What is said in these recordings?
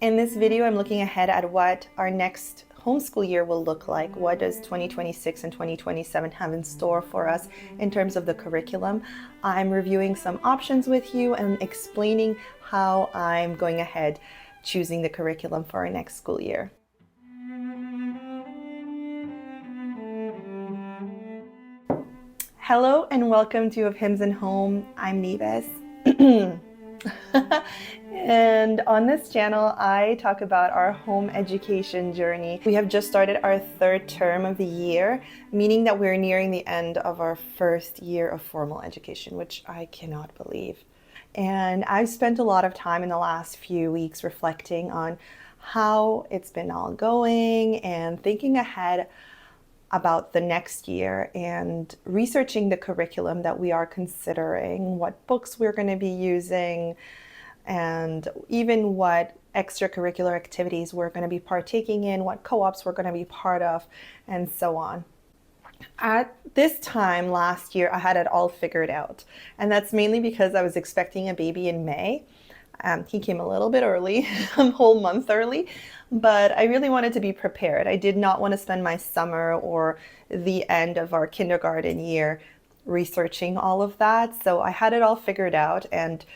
In this video, I'm looking ahead at what our next homeschool year will look like. What does 2026 and 2027 have in store for us in terms of the curriculum? I'm reviewing some options with you and explaining how I'm going ahead choosing the curriculum for our next school year. Hello and welcome to Of Hymns and Home. I'm Neves. And on this channel, I talk about our home education journey. We have just started our third term of the year, meaning that we're nearing the end of our first year of formal education, which I cannot believe. And I've spent a lot of time in the last few weeks reflecting on how it's been all going and thinking ahead about the next year and researching the curriculum that we are considering, what books we're going to be using, and even what extracurricular activities we're going to be partaking in, what co-ops we're going to be part of, and so on. At this time last year, I had it all figured out. And that's mainly because I was expecting a baby in May. He came a little bit early, a whole month early, but I really wanted to be prepared. I did not want to spend my summer or the end of our kindergarten year researching all of that. So I had it all figured out, and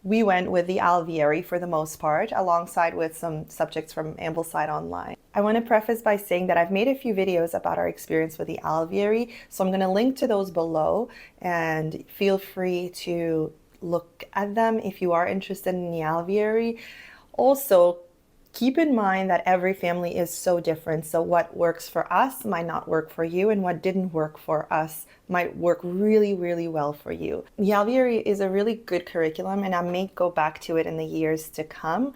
we went with the Alveary for the most part, alongside with some subjects from Ambleside Online. I want to preface by saying that I've made a few videos about our experience with the Alveary, so I'm going to link to those below, and feel free to look at them if you are interested in the Alveary. Also, keep in mind that every family is so different, so what works for us might not work for you, and what didn't work for us might work really, really well for you. The Alveary is a really good curriculum, and I may go back to it in the years to come,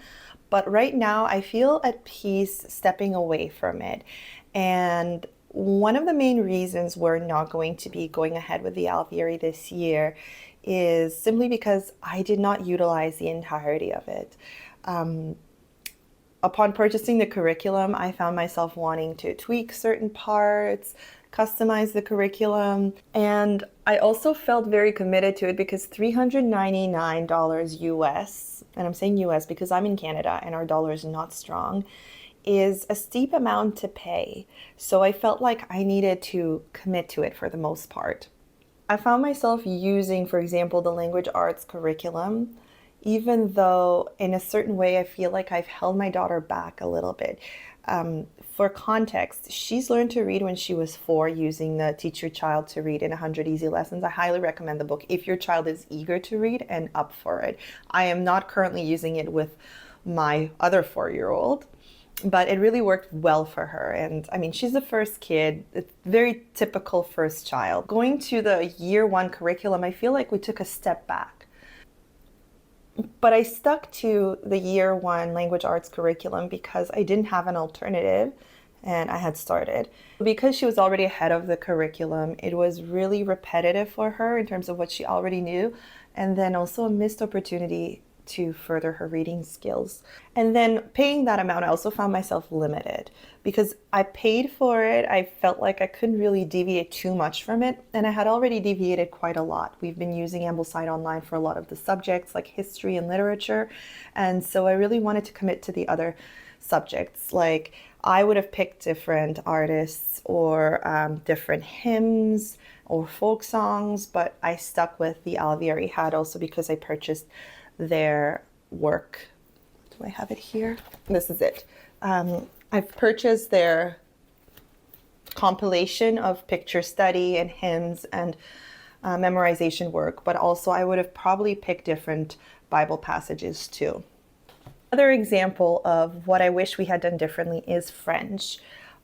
but right now I feel at peace stepping away from it. And one of the main reasons we're not going to be going ahead with the Alveary this year is simply because I did not utilize the entirety of it. Upon purchasing the curriculum, I found myself wanting to tweak certain parts, customize the curriculum, and I also felt very committed to it because $399 US, and I'm saying US because I'm in Canada and our dollar is not strong, is a steep amount to pay. So I felt like I needed to commit to it for the most part. I found myself using, for example, the language arts curriculum, even though in a certain way I feel like I've held my daughter back a little bit. For context, she's learned to read when she was 4 using the Teach Your Child to Read in 100 Easy Lessons. I highly recommend the book if your child is eager to read and up for it. I am not currently using it with my other 4-year-old. But it really worked well for her. And I mean, she's the first kid. It's very typical first child. Going to the year 1 curriculum, I feel like we took a step back. But I stuck to the year 1 language arts curriculum because I didn't have an alternative and I had started. Because she was already ahead of the curriculum, it was really repetitive for her in terms of what she already knew, and then also a missed opportunity to further her reading skills. And then paying that amount, I also found myself limited because I paid for it. I felt like I couldn't really deviate too much from it, and I had already deviated quite a lot. We've been using Ambleside Online for a lot of the subjects like history and literature, and so I really wanted to commit to the other subjects. Like I would have picked different artists or different hymns or folk songs, but I stuck with the Alveary had also because I purchased their work. Do I have it here? This is it. I've purchased their compilation of picture study and hymns and memorization work, but also I would have probably picked different Bible passages too. Another example of what I wish we had done differently is French.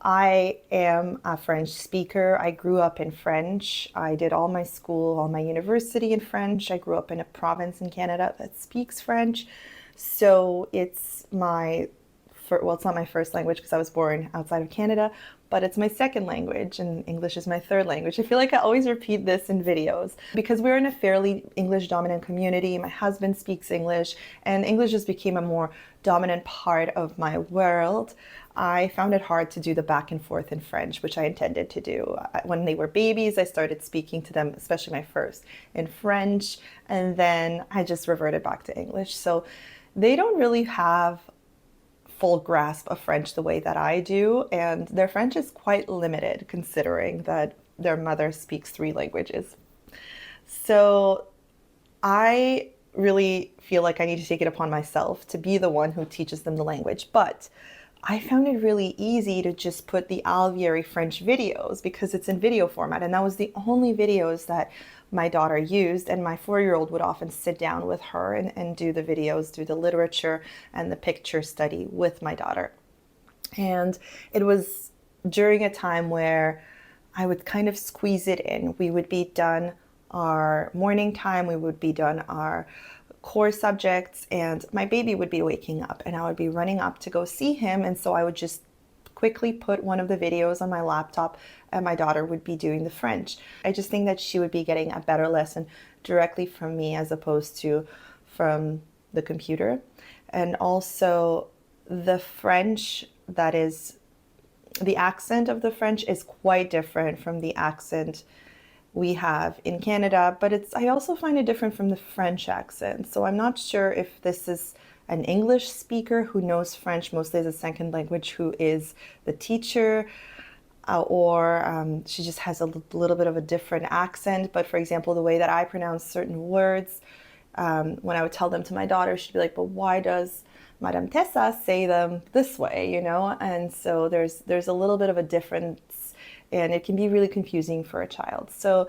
I am a French speaker. I grew up in French. I did all my school, all my university in French. I grew up in a province in Canada that speaks French. So it's my, well, it's not my first language because I was born outside of Canada, but it's my second language, and English is my third language. I feel like I always repeat this in videos because we're in a fairly English dominant community. My husband speaks English, and English just became a more dominant part of my world. I found it hard to do the back and forth in French, which I intended to do. When they were babies, I started speaking to them, especially my first, in French, and then I just reverted back to English. So they don't really have full grasp of French the way that I do, and their French is quite limited considering that their mother speaks 3 languages. So I really feel like I need to take it upon myself to be the one who teaches them the language. But I found it really easy to just put the Alveary French videos because it's in video format. And that was the only videos that my daughter used. And my 4-year-old would often sit down with her and do the videos, do the literature and the picture study with my daughter. And it was during a time where I would kind of squeeze it in. We would be done our morning time, we would be done our core subjects, and my baby would be waking up and I would be running up to go see him. And so I would just quickly put one of the videos on my laptop and my daughter would be doing the French. I just think that she would be getting a better lesson directly from me as opposed to from the computer. And also the French, that is, the accent of the French is quite different from the accent we have in Canada, but I also find it different from the French accent. So I'm not sure if this is an English speaker who knows French mostly as a second language who is the teacher, or she just has a little bit of a different accent. But for example, the way that I pronounce certain words, when I would tell them to my daughter, she'd be like, but why does Madame Tessa say them this way, And so there's a little bit of a difference, and it can be really confusing for a child. So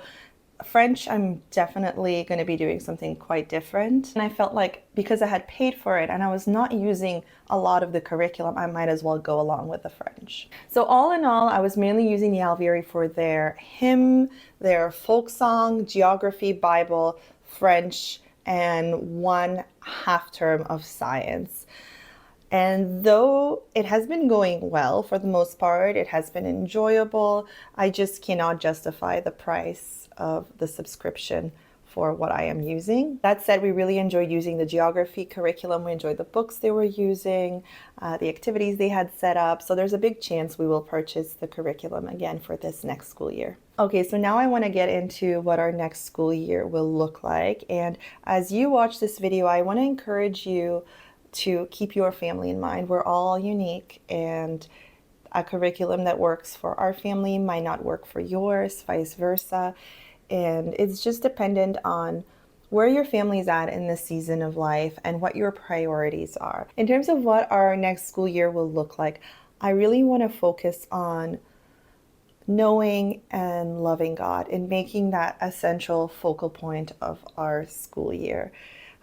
French, I'm definitely going to be doing something quite different. And I felt like because I had paid for it and I was not using a lot of the curriculum, I might as well go along with the French. So all in all, I was mainly using the Alveary for their hymn, their folk song, geography, Bible, French, and 1 half term of science. And though it has been going well for the most part, it has been enjoyable, I just cannot justify the price of the subscription for what I am using. That said, we really enjoyed using the geography curriculum. We enjoyed the books they were using, the activities they had set up. So there's a big chance we will purchase the curriculum again for this next school year. Okay, so now I want to get into what our next school year will look like. And as you watch this video, I want to encourage you to keep your family in mind. We're all unique, and a curriculum that works for our family might not work for yours, vice versa. And it's just dependent on where your family's at in this season of life and what your priorities are. In terms of what our next school year will look like, I really want to focus on knowing and loving God and making that essential focal point of our school year.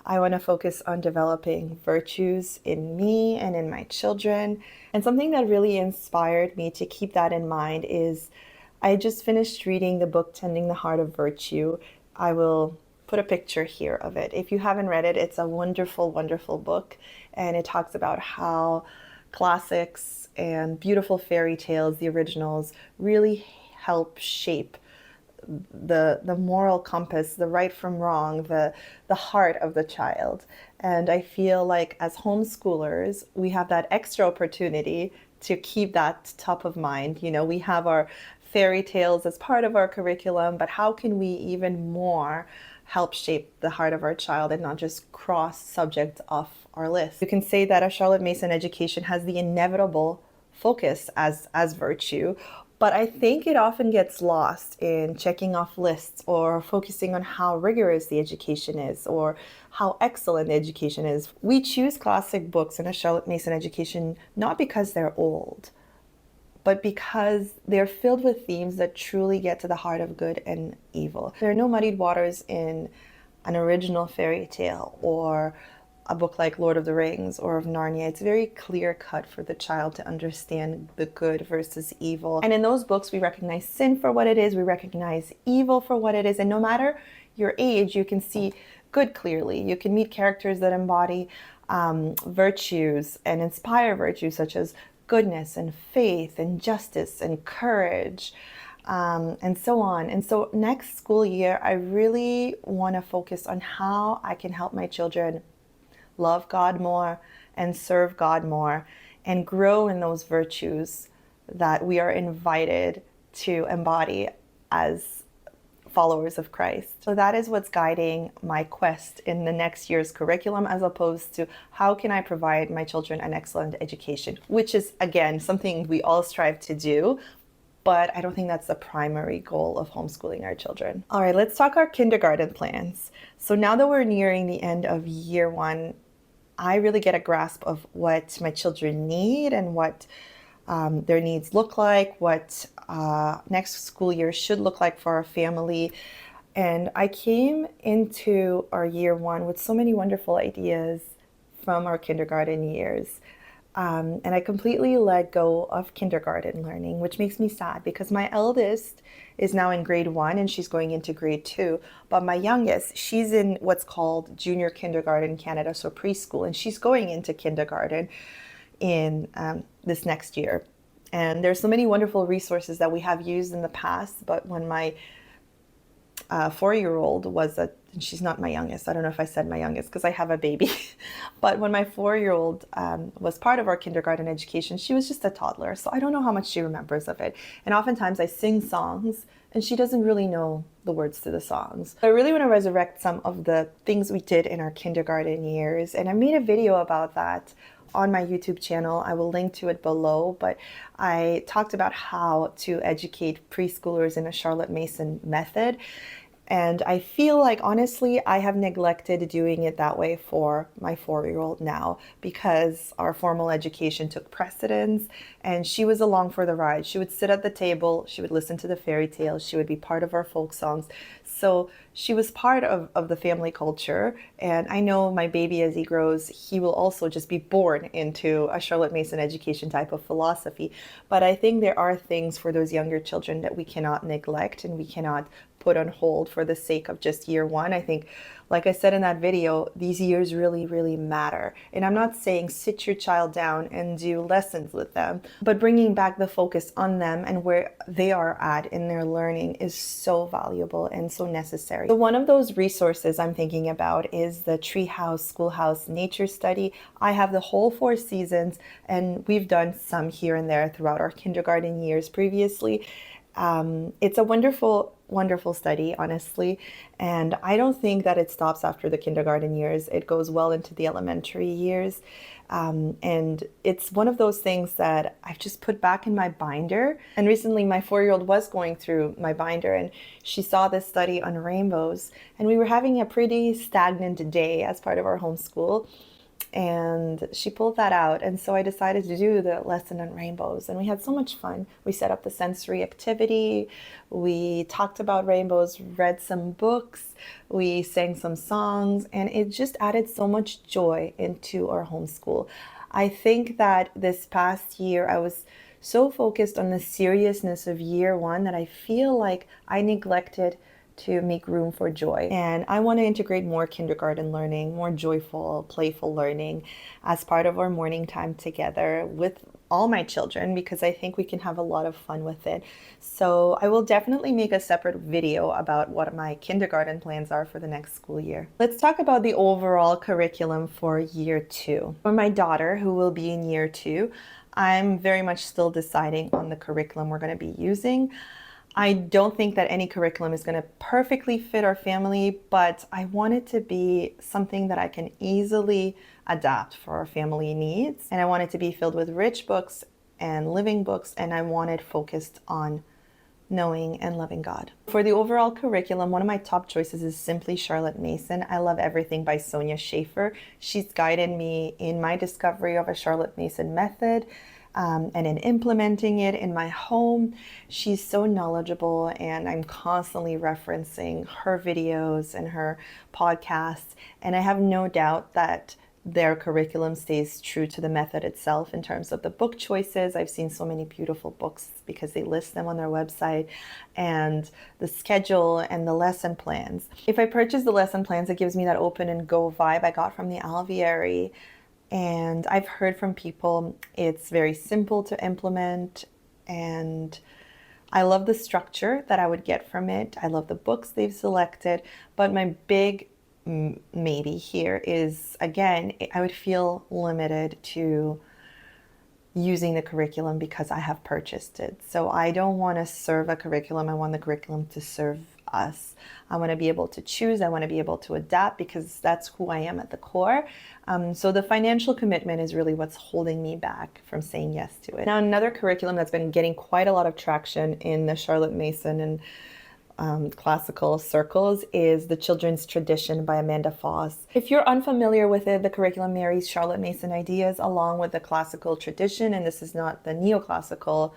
I want to focus on developing virtues in me and in my children. And something that really inspired me to keep that in mind is I just finished reading the book Tending the Heart of Virtue. I will put a picture here of it. If you haven't read it, it's a wonderful, wonderful book. And it talks about how classics and beautiful fairy tales, the originals, really help shape the moral compass, the right from wrong, the heart of the child. And I feel like as homeschoolers, we have that extra opportunity to keep that top of mind. We have our fairy tales as part of our curriculum, but how can we even more help shape the heart of our child and not just cross subjects off our list? You can say that a Charlotte Mason education has the inevitable focus as virtue, but I think it often gets lost in checking off lists or focusing on how rigorous the education is or how excellent the education is. We choose classic books in a Charlotte Mason education not because they're old, but because they're filled with themes that truly get to the heart of good and evil. There are no muddied waters in an original fairy tale or a book like Lord of the Rings or of Narnia. It's very clear cut for the child to understand the good versus evil. And in those books, we recognize sin for what it is, we recognize evil for what it is, and no matter your age, you can see good clearly. You can meet characters that embody virtues and inspire virtues such as goodness and faith and justice and courage, and so on. And so next school year, I really want to focus on how I can help my children love God more and serve God more and grow in those virtues that we are invited to embody as followers of Christ. So that is what's guiding my quest in the next year's curriculum, as opposed to how can I provide my children an excellent education, which is, again, something we all strive to do. But I don't think that's the primary goal of homeschooling our children. All right, let's talk our kindergarten plans. So now that we're nearing the end of year one, I really get a grasp of what my children need and what their needs look like, what next school year should look like for our family. And I came into our year one with so many wonderful ideas from our kindergarten years. And I completely let go of kindergarten learning, which makes me sad because my eldest is now in grade 1 and she's going into grade 2. But my youngest, she's in what's called junior kindergarten in Canada, so preschool, and she's going into kindergarten in this next year. And there's so many wonderful resources that we have used in the past, but when my 4-year-old was she's not my youngest. I don't know if I said my youngest because I have a baby. But when my 4-year-old was part of our kindergarten education, she was just a toddler. So I don't know how much she remembers of it. And oftentimes I sing songs and she doesn't really know the words to the songs. I really want to resurrect some of the things we did in our kindergarten years. And I made a video about that on my YouTube channel. I will link to it below, but I talked about how to educate preschoolers in a Charlotte Mason method. And I feel like, honestly, I have neglected doing it that way for my 4-year-old now because our formal education took precedence and she was along for the ride. She would sit at the table, she would listen to the fairy tales, she would be part of our folk songs. So she was part of the family culture. And I know my baby, as he grows, he will also just be born into a Charlotte Mason education type of philosophy. But I think there are things for those younger children that we cannot neglect and we cannot put on hold for the sake of just year one. I think, like I said in that video, these years really, really matter. And I'm not saying sit your child down and do lessons with them, but bringing back the focus on them and where they are at in their learning is so valuable and so necessary. So one of those resources I'm thinking about is the Treehouse Schoolhouse nature study. I have the whole 4 seasons and we've done some here and there throughout our kindergarten years previously. It's a wonderful study, honestly, and I don't think that it stops after the kindergarten years. It goes well into the elementary years, and it's one of those things that I've just put back in my binder. And recently my 4-year-old was going through my binder and she saw this study on rainbows, and we were having a pretty stagnant day as part of our homeschool. And she pulled that out, and so I decided to do the lesson on rainbows, and we had so much fun. We set up the sensory activity, we talked about rainbows, read some books, we sang some songs, and it just added so much joy into our homeschool. I think that this past year I was so focused on the seriousness of year one that I feel like I neglected to make room for joy. And I want to integrate more kindergarten learning, more joyful, playful learning as part of our morning time together with all my children, because I think we can have a lot of fun with it. So I will definitely make a separate video about what my kindergarten plans are for the next school year. Let's talk about the overall curriculum for year 2. For my daughter, who will be in year 2, I'm very much still deciding on the curriculum we're going to be using. I don't think that any curriculum is going to perfectly fit our family, but I want it to be something that I can easily adapt for our family needs. And I want it to be filled with rich books and living books, and I want it focused on knowing and loving God. For the overall curriculum, one of my top choices is simply Charlotte Mason. I love everything by Sonia Schaefer. She's guided me in my discovery of a Charlotte Mason method. And in implementing it in my home. She's so knowledgeable, and I'm constantly referencing her videos and her podcasts, and I have no doubt that their curriculum stays true to the method itself in terms of the book choices. I've seen so many beautiful books because they list them on their website, and the schedule and the lesson plans. If I purchase the lesson plans, it gives me that open and go vibe I got from the Alveary. And I've heard from people it's very simple to implement, and I love the structure that I would get from it. I love the books they've selected, but my big maybe here is, again, I would feel limited to using the curriculum because I have purchased it. So I don't want to serve a curriculum. I want the curriculum to serve us. I want to be able to choose. I want to be able to adapt because that's who I am at the core. So the financial commitment is really what's holding me back from saying yes to it. Now, another curriculum that's been getting quite a lot of traction in the Charlotte Mason and classical circles is The Children's Tradition by Amanda Foss. If you're unfamiliar with it, the curriculum marries Charlotte Mason ideas along with the classical tradition, and this is not the neoclassical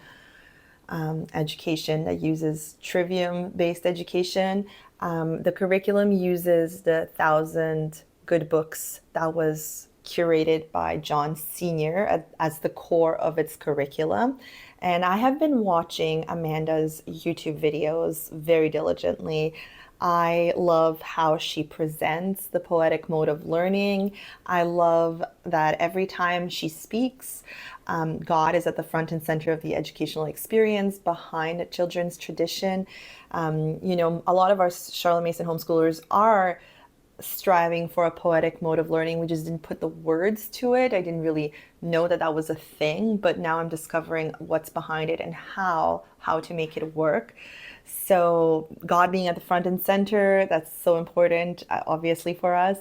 education that uses trivium-based education. The curriculum uses the 1,000 good books that was curated by John Sr. as the core of its curriculum. And I have been watching Amanda's YouTube videos very diligently. I love how she presents the poetic mode of learning. I love that every time she speaks, God is at the front and center of the educational experience behind a children's tradition. A lot of our Charlotte Mason homeschoolers are striving for a poetic mode of learning. We just didn't put the words to it. I didn't really know that that was a thing, but now I'm discovering what's behind it and how to make it work. So God being at the front and center, that's so important, obviously, for us.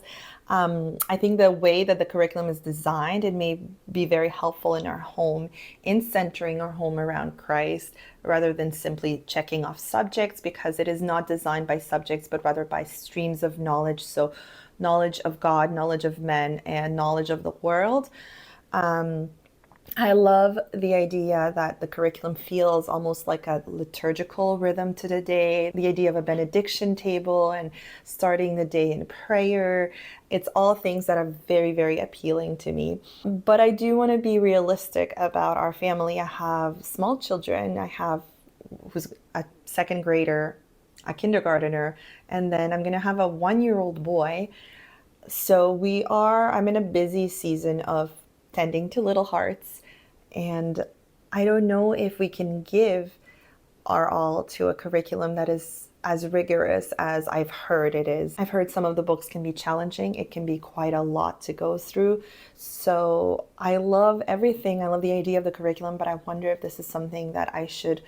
I think the way that the curriculum is designed, it may be very helpful in our home, in centering our home around Christ, rather than simply checking off subjects, because it is not designed by subjects, but rather by streams of knowledge. So knowledge of God, knowledge of men, and knowledge of the world. I love the idea that the curriculum feels almost like a liturgical rhythm to the day, the idea of a benediction table and starting the day in prayer. It's all things that are very, very appealing to me. But I do want to be realistic about our family. I have small children. I have who's a second grader, a kindergartner, and then I'm going to have a 1-year-old boy. So I'm in a busy season of tending to little hearts. And I don't know if we can give our all to a curriculum that is as rigorous as I've heard it is. I've heard some of the books can be challenging. It can be quite a lot to go through. So I love everything. I love the idea of the curriculum, but I wonder if this is something that I should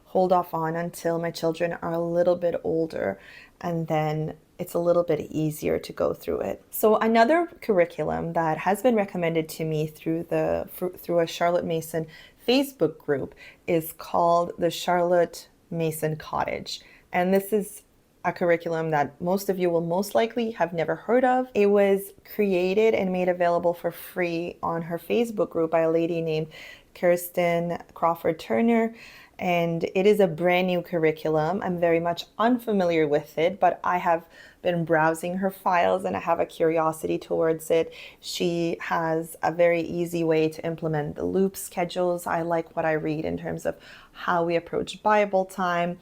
hold off on until my children are a little bit older, and then it's a little bit easier to go through it. So another curriculum that has been recommended to me through a Charlotte Mason Facebook group is called the Charlotte Mason Cottage. And this is a curriculum that most of you will most likely have never heard of. It was created and made available for free on her Facebook group by a lady named Kirsten Crawford Turner. And it is a brand new curriculum. I'm very much unfamiliar with it, but I have been browsing her files and I have a curiosity towards it. She has a very easy way to implement the loop schedules. I like what I read in terms of how we approach Bible time.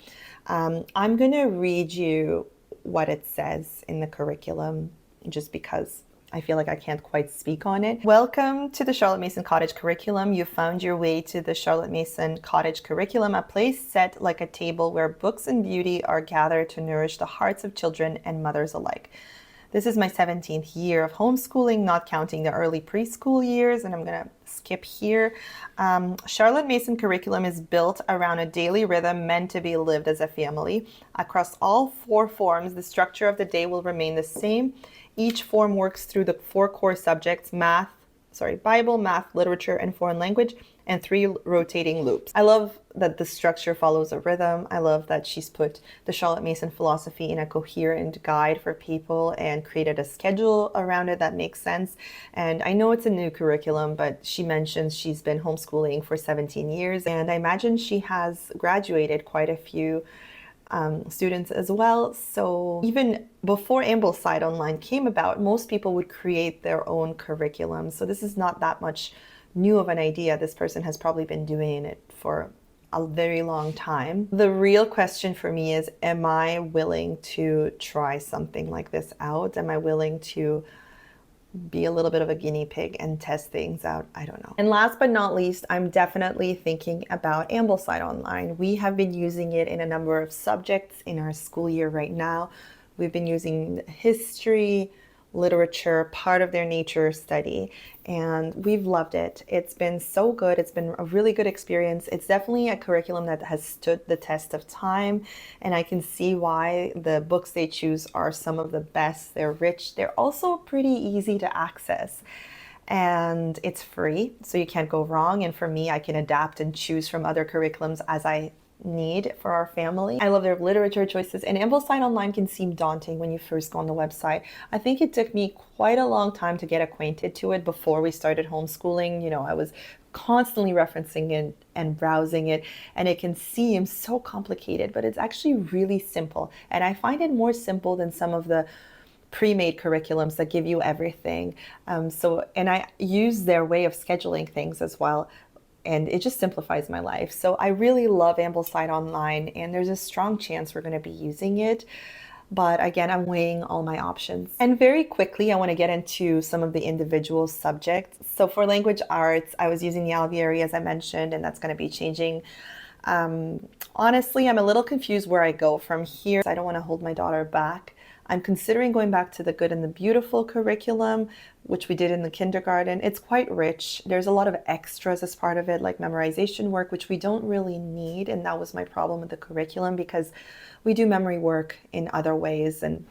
I'm going to read you what it says in the curriculum just because I feel like I can't quite speak on it. Welcome to the Charlotte Mason Cottage curriculum. You found your way to the Charlotte Mason Cottage curriculum, a place set like a table where books and beauty are gathered to nourish the hearts of children and mothers alike. This is my 17th year of homeschooling, not counting the early preschool years, and I'm going to skip here. Charlotte Mason curriculum is built around a daily rhythm meant to be lived as a family. Across all 4 forms, the structure of the day will remain the same. Each form works through the 4 core subjects, Bible, math, literature, and foreign language, and 3 rotating loops. I love that the structure follows a rhythm. I love that she's put the Charlotte Mason philosophy in a coherent guide for people and created a schedule around it that makes sense. And I know it's a new curriculum, but she mentions she's been homeschooling for 17 years, and I imagine she has graduated quite a few students as well. So even before Ambleside Online came about, most people would create their own curriculum. So this is not that much new of an idea. This person has probably been doing it for a very long time. The real question for me is, am I willing to try something like this out? Am I willing to be a little bit of a guinea pig and test things out? I don't know. And last but not least, I'm definitely thinking about Ambleside Online. We have been using it in a number of subjects in our school year right now. We've been using history, literature, part of their nature study, and we've loved it. It's been so good. It's been a really good experience. It's definitely a curriculum that has stood the test of time, and I can see why the books they choose are some of the best. They're rich. They're also pretty easy to access. And it's free, so you can't go wrong. And for me, I can adapt and choose from other curriculums as I need for our family. I love their literature choices, and Ambleside Online can seem daunting when you first go on the website. I think it took me quite a long time to get acquainted to it before we started homeschooling. You know, I was constantly referencing it and browsing it, and it can seem so complicated, but it's actually really simple. And I find it more simple than some of the pre-made curriculums that give you everything. And I use their way of scheduling things as well, and it just simplifies my life. So I really love Ambleside Online, and there's a strong chance we're going to be using it. But again, I'm weighing all my options. And very quickly, I want to get into some of the individual subjects. So for language arts, I was using the Alveary, as I mentioned, and that's going to be changing. Honestly, I'm a little confused where I go from here. I don't want to hold my daughter back. I'm considering going back to the Good and the Beautiful curriculum, which we did in the kindergarten. It's quite rich. There's a lot of extras as part of it, like memorization work, which we don't really need. And that was my problem with the curriculum, because we do memory work in other ways. And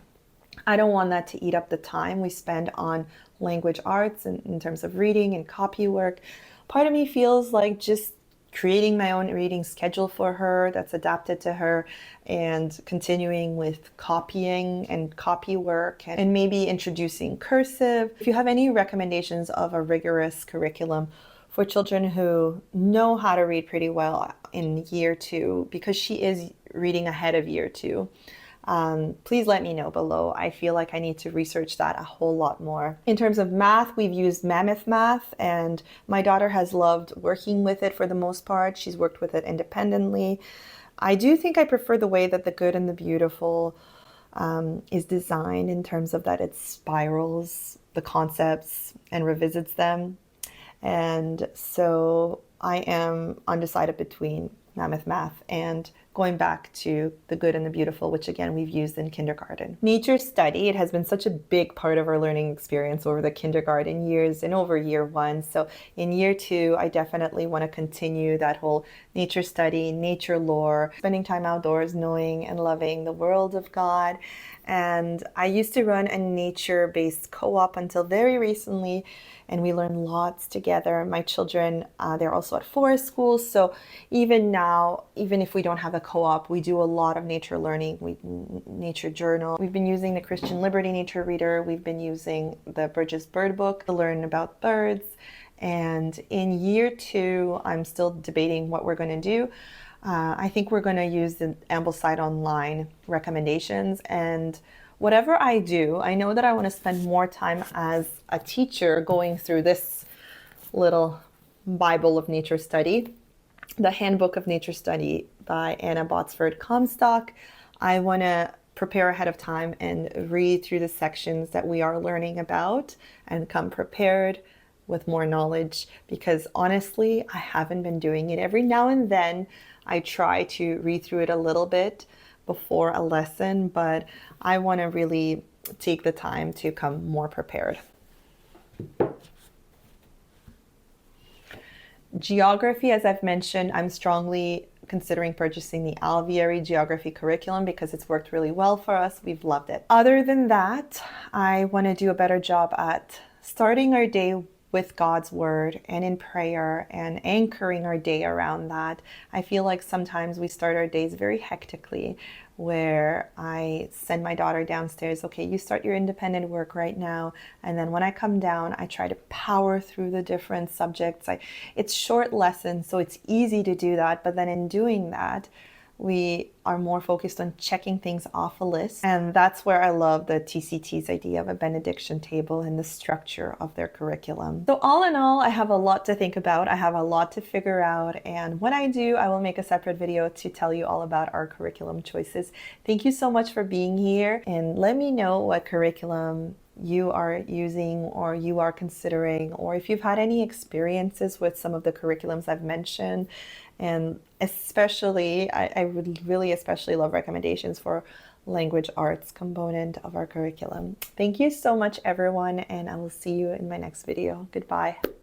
I don't want that to eat up the time we spend on language arts in terms of reading and copy work. Part of me feels like just creating my own reading schedule for her that's adapted to her, and continuing with copying and copy work, and maybe introducing cursive. If you have any recommendations of a rigorous curriculum for children who know how to read pretty well in year 2, because she is reading ahead of year 2, please let me know below. I feel like I need to research that a whole lot more. In terms of math, we've used Mammoth Math, and my daughter has loved working with it for the most part. She's worked with it independently. I do think I prefer the way that the Good and the Beautiful is designed, in terms of that it spirals the concepts and revisits them. And so I am undecided between Mammoth Math and going back to the Good and the Beautiful, which again we've used in kindergarten. Nature study, it has been such a big part of our learning experience over the kindergarten years and over year 1. So in year 2, I definitely want to continue that whole nature study, nature lore, spending time outdoors, knowing and loving the world of God. And I used to run a nature-based co-op until very recently, and we learn lots together. My children, they're also at forest schools, so even now, even if we don't have a co-op, we do a lot of nature learning, nature journal. We've been using the Christian Liberty Nature Reader. We've been using the Bridges Bird Book to learn about birds. And in year 2, I'm still debating what we're going to do. I think we're going to use the Ambleside Online recommendations, and whatever I do, I know that I want to spend more time as a teacher going through this little Bible of nature study, the Handbook of Nature Study by Anna Botsford Comstock. I want to prepare ahead of time and read through the sections that we are learning about and come prepared with more knowledge, because honestly, I haven't been doing it. Every now and then I try to read through it a little bit before a lesson, but I want to really take the time to come more prepared. Geography, as I've mentioned, I'm strongly considering purchasing the Alveary geography curriculum because it's worked really well for us. We've loved it. Other than that, I want to do a better job at starting our day with God's word and in prayer and anchoring our day around that. I feel like sometimes we start our days very hectically, where I send my daughter downstairs, okay, you start your independent work right now. And then when I come down, I try to power through the different subjects. It's short lessons, so it's easy to do that. But then in doing that, we are more focused on checking things off a list. And that's where I love the TCT's idea of a benediction table and the structure of their curriculum. So all in all, I have a lot to think about. I have a lot to figure out. And when I do, I will make a separate video to tell you all about our curriculum choices. Thank you so much for being here. And let me know what curriculum you are using or you are considering, or if you've had any experiences with some of the curriculums I've mentioned. And especially, I would really especially love recommendations for language arts component of our curriculum. Thank you so much, everyone, and I will see you in my next video. Goodbye.